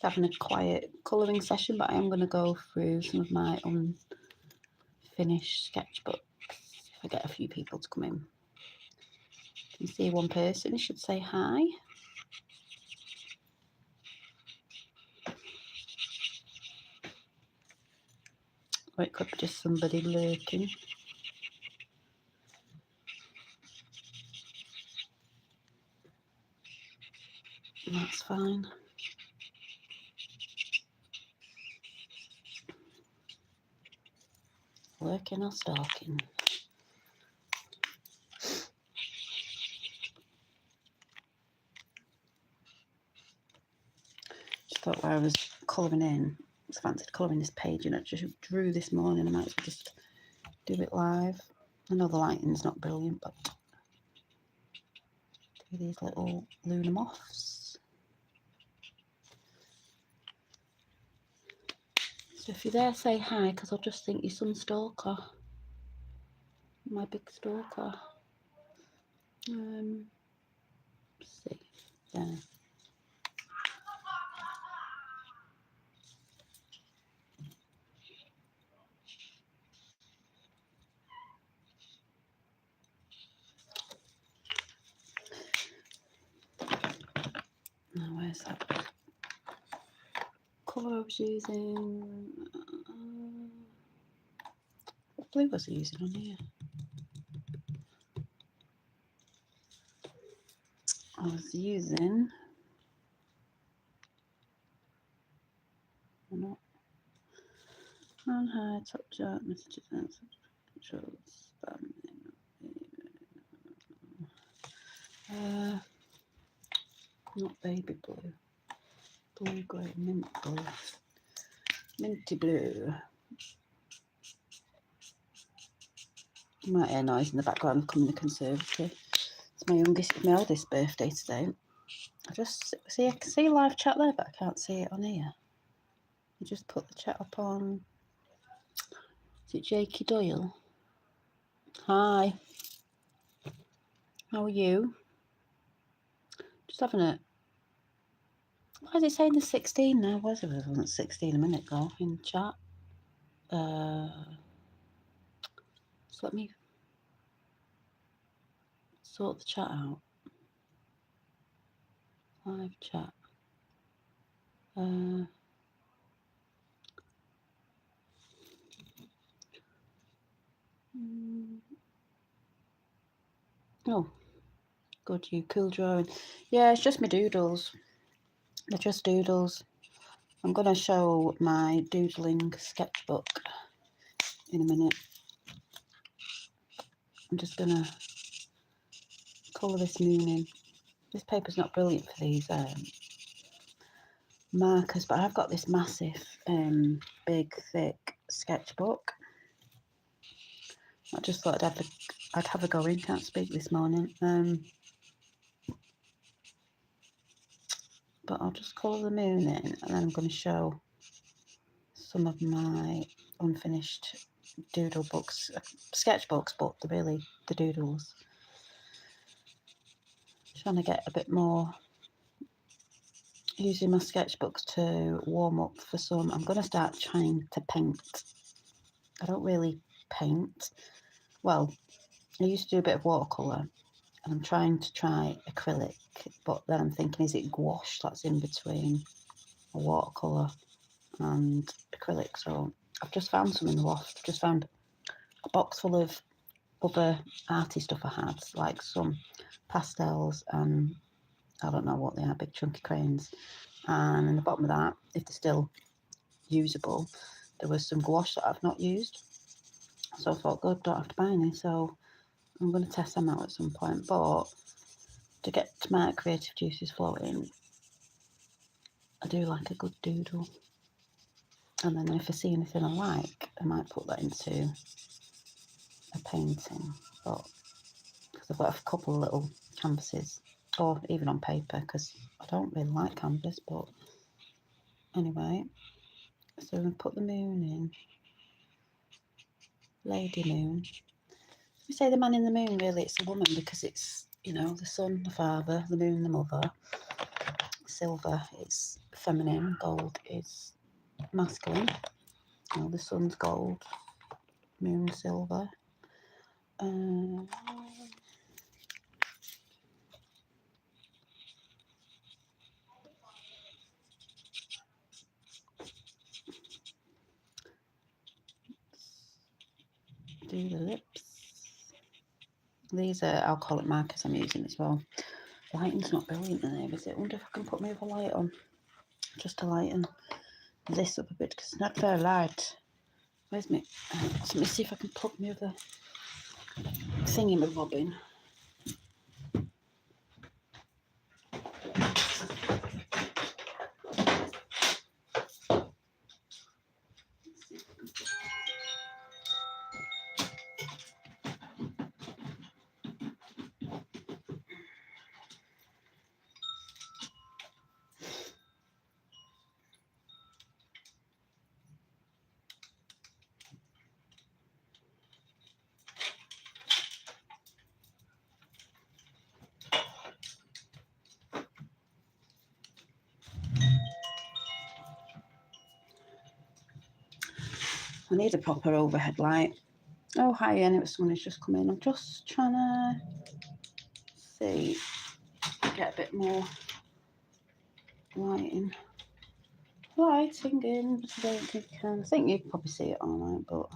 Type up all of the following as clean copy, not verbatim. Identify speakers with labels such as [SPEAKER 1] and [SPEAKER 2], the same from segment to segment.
[SPEAKER 1] just having a quiet colouring session, but I am going to go through some of my unfinished sketchbooks if I get a few people to come in. You can see one person, should say hi. Or it could be just somebody lurking. That's fine. Lurking or stalking. Just thought while I was colouring in, I fancied colouring this page, and I just drew this morning. I might as well just do it live. I know the lighting's not brilliant, but do these little lunar moths. So if you're there, say hi, because I'll just think you're some stalker. My big stalker. Let's see. There. Now where's that colour I was using? What blue was I using on here? I was using not on high top chart messages and controls. Not baby blue. Blue grey, mint blue. Minty blue. You might hear noise in the background of coming to the conservatory. It's my eldest birthday today. I just see, I can see live chat there, but I can't see it on here. You just put the chat up on. Is it Jakey Doyle? Hi. How are you? Just having a. Why is it saying there's 16 now? Where's it? It wasn't 16 a minute ago in chat. So let me sort the chat out. Live chat. Oh, good, you cool drawing. Yeah, it's just my doodles. They're just doodles. I'm going to show my doodling sketchbook in a minute. I'm just going to colour this moon in. This paper's not brilliant for these markers, but I've got this massive, big, thick sketchbook. I just thought I'd have a go in. Can't speak this morning. But I'll just colour the moon in, and then I'm going to show some of my unfinished doodle books, sketchbooks, but they're really the doodles. Trying to get a bit more, using my sketchbooks to warm up for some. I'm going to start trying to paint. I don't really paint. Well, I used to do a bit of watercolour, and I'm trying to try acrylic, but then I'm thinking, is it gouache that's in between a watercolour and acrylic? So I've just found some in the loft. I've just found a box full of other arty stuff I had, like some pastels and I don't know what they are, big chunky crayons. And in the bottom of that, if they're still usable, there was some gouache that I've not used. So I thought, good, don't have to buy any. So I'm going to test them out at some point. But to get my creative juices flowing, I do like a good doodle. And then if I see anything I like, I might put that into a painting. But because I've got a couple of little canvases, or even on paper, because I don't really like canvas. But anyway, so I'm going to put the moon in. Lady Moon. We say the man in the moon, really it's a woman, because it's, you know, the sun, the father, the moon, the mother. silver is feminine, gold is masculine. Well, the sun's gold, moon silver. Do the lips. These are alcoholic markers I'm using as well. The lighting's not brilliant in there, is it? I wonder if I can put my other light on, just to lighten this up a bit, because it's not very light. Where's me? Let me see if I can plug my other thingy with bobbin. I need a proper overhead light. Oh, hi, and it was someone who's just come in. I'm just trying to see, get a bit more lighting in. I don't think you can. I think you can probably see it online, but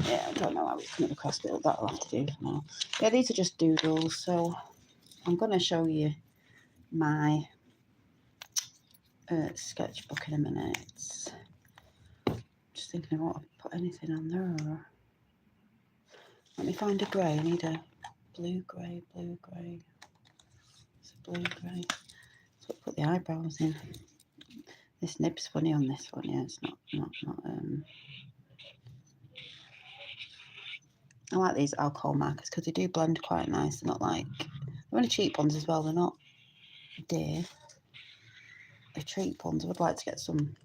[SPEAKER 1] yeah, I don't know how it's coming across, but that'll have to do for now. Yeah, these are just doodles, so I'm going to show you my sketchbook in a minute. Just thinking I want to put anything on there. Let me find a grey. I need a blue grey. It's a blue grey. So I'll put the eyebrows in. This nib's funny on this one. Yeah, it's not. I like these alcohol markers because they do blend quite nice. They're not like, they're only cheap ones as well. They're not dear. They're cheap ones. I would like to get some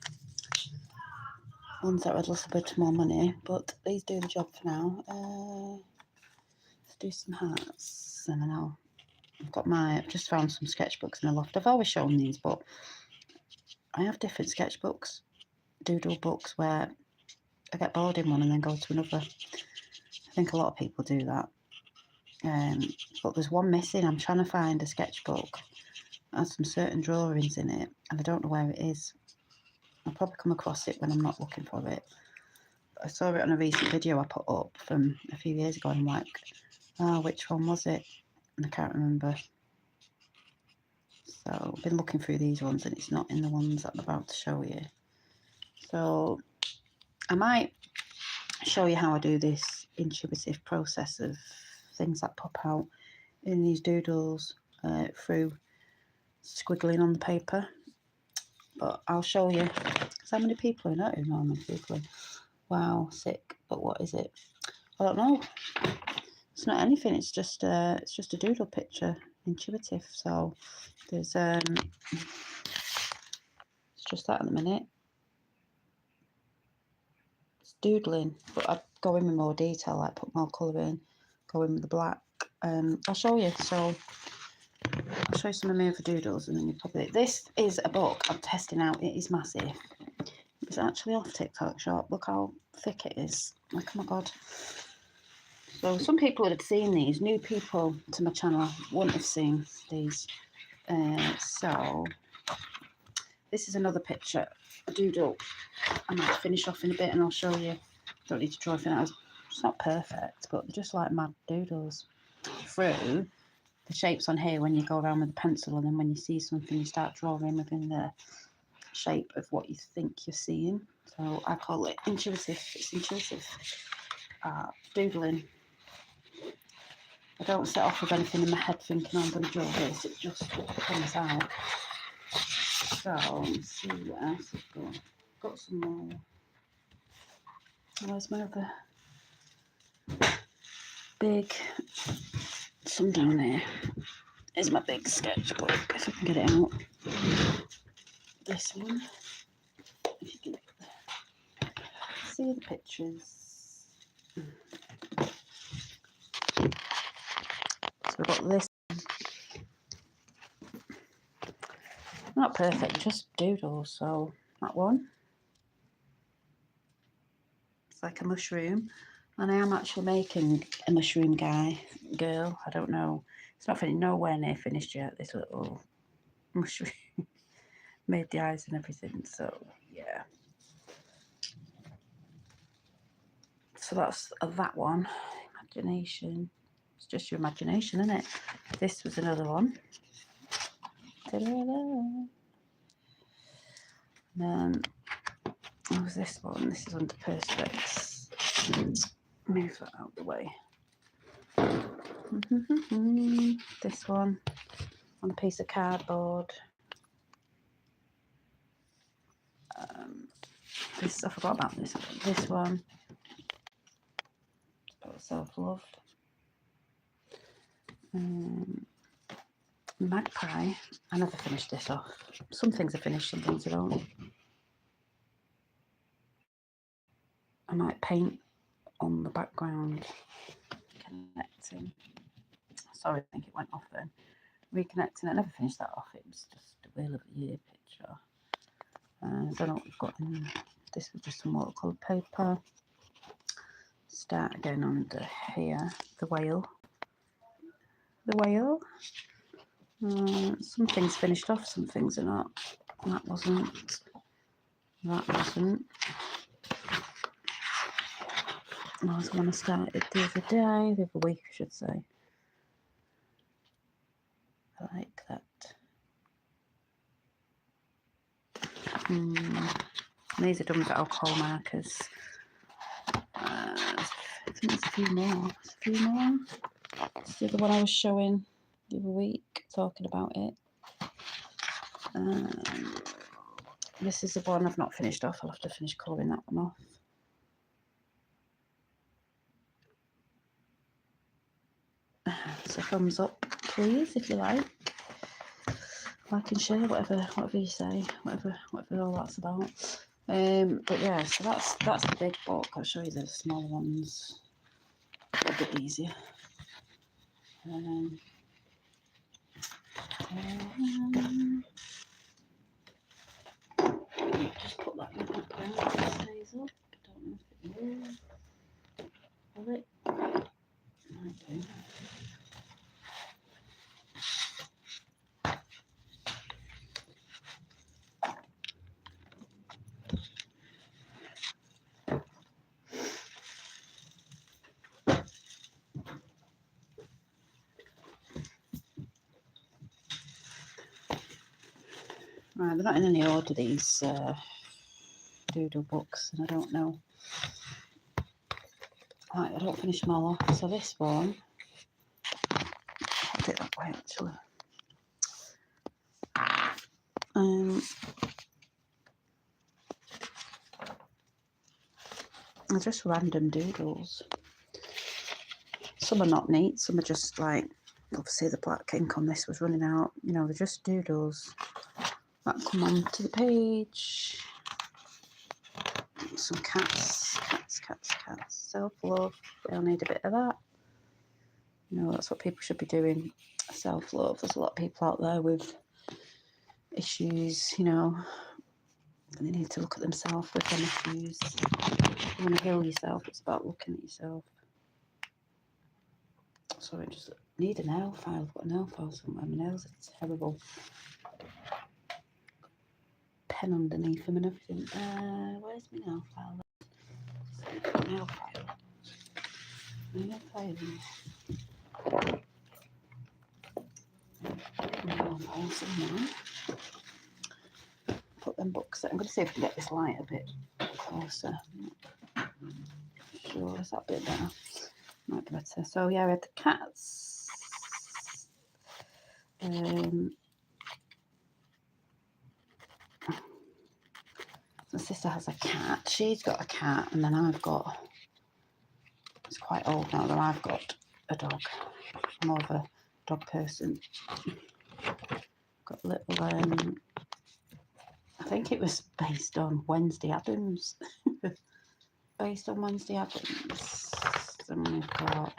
[SPEAKER 1] ones that are a little bit more money, but these do the job for now. Let's do some hearts, and then I've just found some sketchbooks in the loft. I've always shown these, but I have different sketchbooks, doodle books, where I get bored in one and then go to another. I think a lot of people do that. But there's one missing. I'm trying to find a sketchbook that has some certain drawings in it, and I don't know where it is. I'll probably come across it when I'm not looking for it. I saw it on a recent video I put up from a few years ago, and I'm like, oh, which one was it? And I can't remember. So I've been looking through these ones, and it's not in the ones that I'm about to show you. So I might show you how I do this intuitive process of things that pop out in these doodles through squiggling on the paper. But I'll show you. Because how many people are in? I don't know how many people are. Wow, sick. But what is it? I don't know. It's not anything. It's just a doodle picture, intuitive. So there's it's just that at the minute. It's doodling, but I go in with more detail, like put more colour in, go in with the black. I'll show you. So I'll show you some of my other doodles, and then you probably. This is a book I'm testing out. It is massive. It's actually off TikTok Shop. Look how thick it is. Like, oh my god. So some people would have seen these. New people to my channel wouldn't have seen these. So this is another picture, a doodle. I might finish off in a bit and I'll show you. Don't need to draw anything out. It's not perfect, but they're just like mad doodles. Through the shapes on here when you go around with a pencil, and then when you see something you start drawing within the shape of what you think you're seeing. So I call it intuitive. It's intuitive doodling. I don't set off with anything in my head thinking I'm going to draw this. It just comes out. So let's see what else I've got. Got some more. Where's my other big? Some down there. Here's my big sketchbook. If I can get it out. This one. If you can see the pictures. So we've got this. Not perfect, just doodles. So that one. It's like a mushroom. And I am actually making a mushroom girl. I don't know. It's not finished, nowhere near finished yet, this little mushroom. Made the eyes and everything, so yeah. So that's that one. Imagination. It's just your imagination, isn't it? This was another one. Ta-da-da. And then what was this one? This is under Perspex. Move that out of the way. This one on a piece of cardboard. This, I forgot about this one. This one. About self-love. Magpie. I never finished this off. Some things are finished, some things I don't. I might paint on the background. Connecting. Sorry, I think it went off then. Reconnecting. I never finished that off. It was just a Wheel of the Year picture. I don't know what we've got in. This was just some watercolour paper. Start again under here. The whale. The whale. Some things finished off, some things are not. That wasn't. That wasn't. That was one I started the other day, the other week I should say. I like that. These are done with alcohol markers. I think there's a few more. There's a few more. It's the other one I was showing the other week, talking about it. This is the one I've not finished off. I'll have to finish colouring that one off. So thumbs up, please, if you like and share, whatever you say, whatever all that's about. But yeah, so that's the big book. I'll show you the small ones a bit easier. Just put that in the background. It stays up. I don't know if it will. Will it? Might do. Right, they're not in any order, these doodle books, and I don't know. Right, I don't finish them all off. So this one, I'll do it that way actually. They're just random doodles. Some are not neat, some are just like, obviously the black ink on this was running out. You know, they're just doodles that come onto the page. Some cats. Self-love. They'll need a bit of that. You know, that's what people should be doing. Self-love. There's a lot of people out there with issues, you know, and they need to look at themselves with them issues. If you want to heal yourself, it's about looking at yourself. Sorry, I just need a nail file. I've got a nail file somewhere. My nails are terrible. Pen underneath them and everything. Where's my nail file? Nail file. Nail file. Nail file somewhere. Put them books. I'm going to see if I can get this light a bit closer. Sure, is that a bit better? Might be better. So yeah, we had the cats. My sister has a cat. She's got a cat, and then I've got. It's quite old now that I've got a dog. I'm more of a dog person. Got little. I think it was based on Wednesday Addams. Based on Wednesday Addams. then we've got,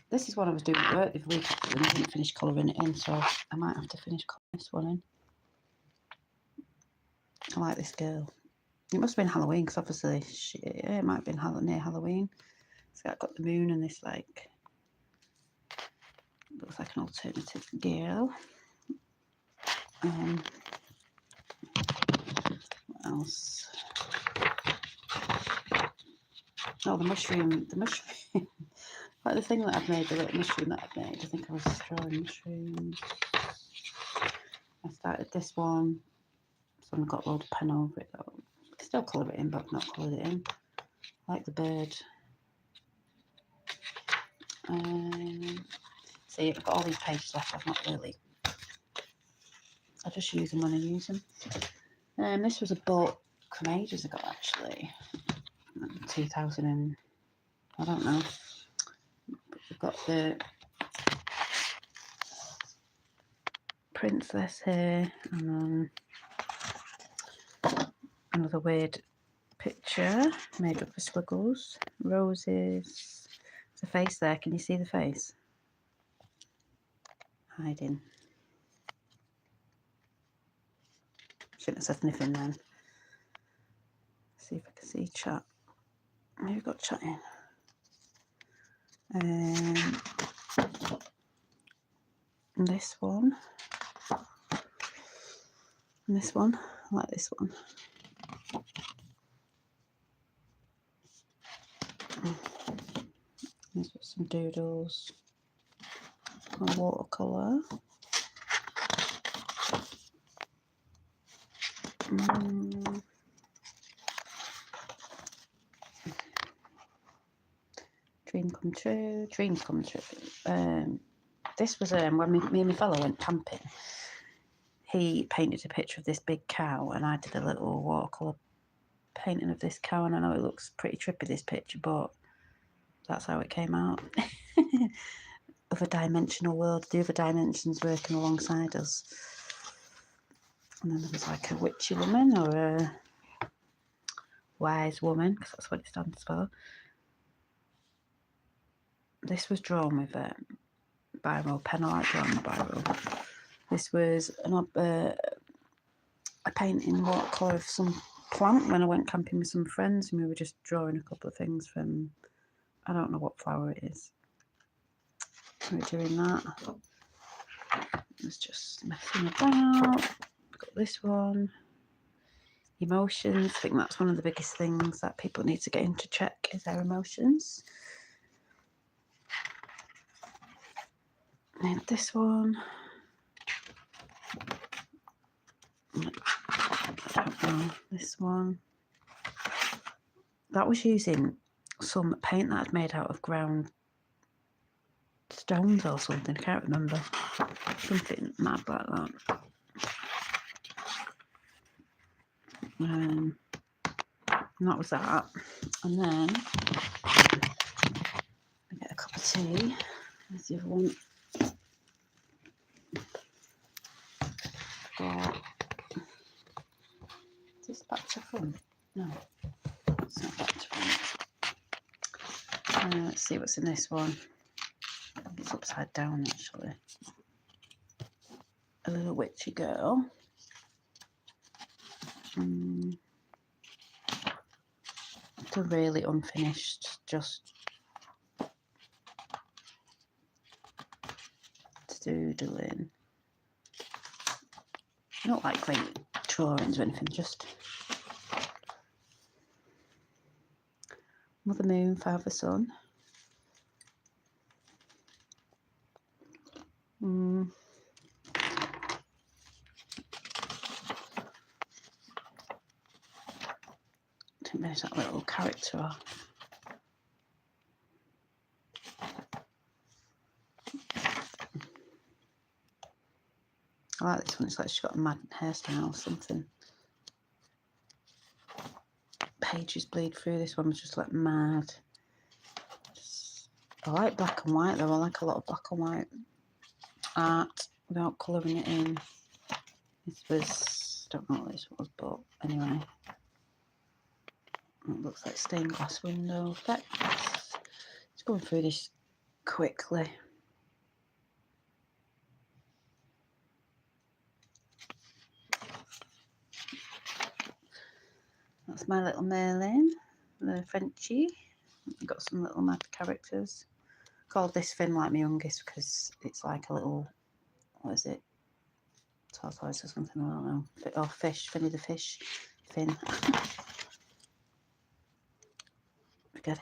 [SPEAKER 1] this is one I was doing at work the week after and I didn't finish colouring it in, so I might have to finish colouring this one in. I like this girl. It must have been Halloween, because obviously it might have been near Halloween. So I've got the moon and this, like, looks like an alternative girl. What else? Oh, the mushroom. Like the thing that I've made, the little mushroom that I've made. I think I was drawing mushrooms. I started this one. So I've got a load of pen over it though. I can still colour it in, but I've not coloured it in. I like the bird. See, I've got all these pages left. I've not really. I just use them when I use them. This was a book from ages ago, actually. 2000 and I don't know. But we've got the princess here, and then another weird picture made up of squiggles, roses. There's a face there. Can you see the face? Hiding. Shouldn't have said anything then. See if I can see chat. Maybe got chat in. And this one. And this one. I like this one. There's some doodles. A watercolour. Dream come true. Dreams come true. This was when me and my fellow went camping. He painted a picture of this big cow, and I did a little watercolour painting of this cow. And I know it looks pretty trippy, this picture, but that's how it came out. Of a dimensional world, the other dimensions working alongside us. And then there was like a witchy woman or a wise woman, because that's what it stands for. This was drawn with a biro pen. I like drawing with biro. This was a painting watercolour of some plant when I went camping with some friends, and we were just drawing a couple of things from, I don't know what flower it is. We were doing that. It was just messing about. Got this one. Emotions. I think that's one of the biggest things that people need to get into check is their emotions. And this one. I don't know. This one. That was using some paint that I'd made out of ground stones or something. I can't remember. Something mad like that. And that was that. And then I get a cup of tea. There's the other one. Got, is this back to front? No, it's not back to front. Let's see what's in this one. It's upside down actually. A little witchy girl. It's a really unfinished, just doodling. Not like great drawings or anything, just Mother Moon, Father Sun. I think there's that little character. I like this one. It's like she's got a mad hairstyle or something. Pages bleed through. This one was just like mad. I like black and white though. I like a lot of black and white art without colouring it in. This was, I don't know what this was, but anyway. It looks like stained glass window effects. Just going through this quickly. That's my little Merlin, the Frenchie. I've got some little mad characters. Called this Finn like my youngest because it's like a little, what is it? Tortoise or something, I don't know. Or fish, Finny the fish. Finn. Forget